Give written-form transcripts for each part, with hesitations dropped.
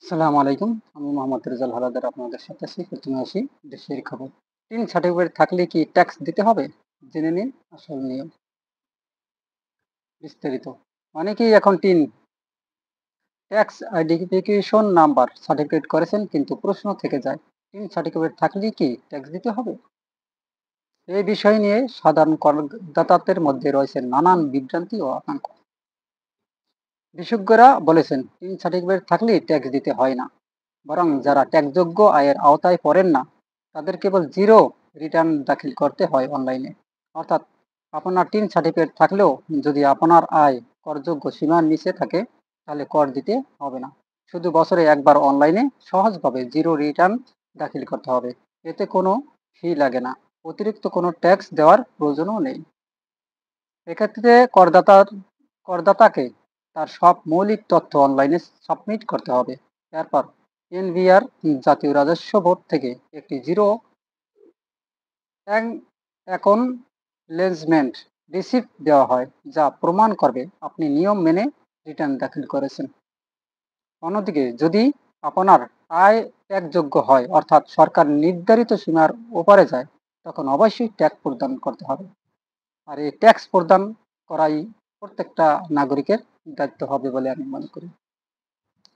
আসসালামু আলাইকুম। আমি মোহাম্মদ রেজাল হালাদার আপনাদের সাথে আছি। প্রথমে আসি দেশের খবর। টিন সার্টিফিকেট থাকলে কি ট্যাক্স দিতে হবে? জেনে নিন আসল নিয়ম বিস্তারিত। অনেকেই এখন tin tax identification number certificate করেছেন কিন্তু প্রশ্ন থেকে যায় টিন সার্টিফিকেট থাকলে কি ট্যাক্স দিতে হবে? এই বিষয় নিয়ে সাধারণ করদাতাদের মধ্যে রয়েছে নানান বিভ্রান্তি ও আতঙ্ক। বিশেষজ্ঞরা বলেছেন টিন সার্টিফিকেট থাকলে ট্যাক্স দিতে হয় না, বরং যারা ট্যাক্সযোগ্য আয়ের আওতায় পড়েন না তাদের কেবল জিরো রিটার্ন দাখিল করতে হয় অনলাইনে। অর্থাৎ আপনার টিন সার্টিফিকেট থাকলেও যদি আপনার আয় করযোগ্য সীমার নিচে থাকে তাহলে কর দিতে হবে না। শুধু বছরে একবার অনলাইনে সহজভাবে জিরো রিটার্ন দাখিল করতে হবে। এতে কোনো ফি লাগে না, অতিরিক্ত কোনো ট্যাক্স দেওয়ার প্রয়োজনও নেই। এক্ষেত্রে করদাতাকে তার সব মৌলিক তথ্য অনলাইনে সাবমিট করতে হবে। এরপর এনবিআর জাতীয় রাজস্ব বোর্ড থেকে একটি জিরো অ্যাকনলেজমেন্ট রিসিপ্ট দেওয়া হয়, যা প্রমাণ করবে আপনি নিয়ম মেনে রিটার্ন দাখিল করেছেন। অন্যদিকে যদি আপনার আয় ট্যাক্সযোগ্য হয়, অর্থাৎ সরকার নির্ধারিত সীমার ওপারে যায়, তখন অবশ্যই ট্যাক্স প্রদান করতে হবে। আর এই ট্যাক্স প্রদান করাই প্রত্যেকটা নাগরিকের দায়িত্ব হবে বলে আমি মনে করি।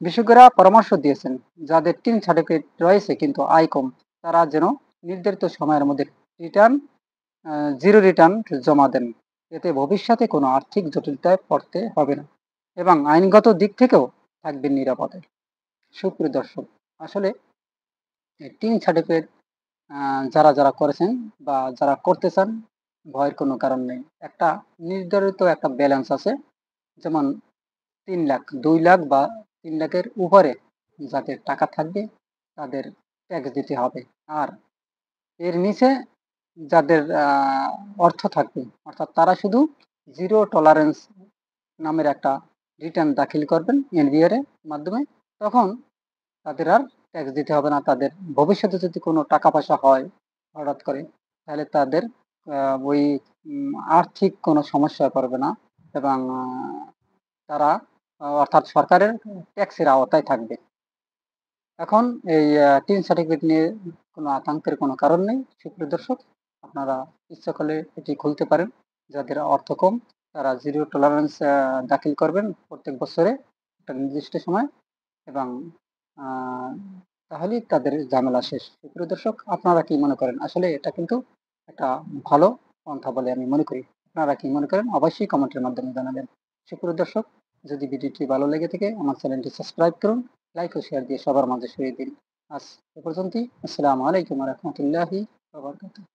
বিশেষজ্ঞরা পরামর্শ দিয়েছেন যাদের টিন সার্টিফিকেট রয়েছে কিন্তু আয় কম, তারা যেন নির্ধারিত সময়ের মধ্যে রিটার্ন জিরো রিটার্ন জমা দেন। এতে ভবিষ্যতে কোনো আর্থিক জটিলতায় পড়তে হবে না এবং আইনগত দিক থেকেও থাকবেন নিরাপদে। সুপ্রিয় দর্শক, আসলে টিন সার্টিফিকেট যারা করেছেন বা যারা করতে চান, ভয়ের কোনো কারণ নেই। একটা নির্ধারিত একটা ব্যালেন্স আছে, যেমন ৩ লাখ, ২ লাখ বা ৩ লাখের উপরে যাদের টাকা থাকবে তাদের ট্যাক্স দিতে হবে। আর এর নিচে যাদের অর্থ থাকবে, অর্থাৎ তারা শুধু জিরো টলারেন্স নামের একটা রিটার্ন দাখিল করবেন এনবিআর এর মাধ্যমে। তখন তাদের আর ট্যাক্স দিতে হবে না। তাদের ভবিষ্যতে যদি কোনো টাকা পয়সা হয় হঠাৎ করে, তাহলে তাদের ওই আর্থিক কোনো সমস্যায় পড়বে না এবং তারা অর্থাৎ সরকারের ট্যাক্সের আওতায় থাকবে। এখন এই টিন সার্টিফিকেট নিয়ে কোনো আতঙ্কের কোনো কারণ নেই। সুপ্রিয় দর্শক, আপনারা ইচ্ছা করলে এটি খুলতে পারেন। যাদের অর্থ কম তারা জিরো টলারেন্স দাখিল করবেন প্রত্যেক বছরে একটা নির্দিষ্ট সময় এবং আ তাহলেই তাদের ঝামেলা শেষ। সুপ্রিয় দর্শক, আপনারা কি মনে করেন? আসলে এটা কিন্তু একটা ভালো পন্থা বলে আমি মনে করি। আপনারা কি মনে করেন? অবশ্যই কমেন্টের মাধ্যমে জানাবেন। সুপ্রিয় দর্শক, যদি ভিডিওটি ভালো লেগে থাকে আমার চ্যানেলটি সাবস্ক্রাইব করুন, লাইক ও শেয়ার দিয়ে সবার মাঝে ছড়িয়ে দিন। আজ এ পর্যন্তই। আসসালামু আলাইকুম ওয়া রাহমাতুল্লাহি ওয়া বারাকাতুহু।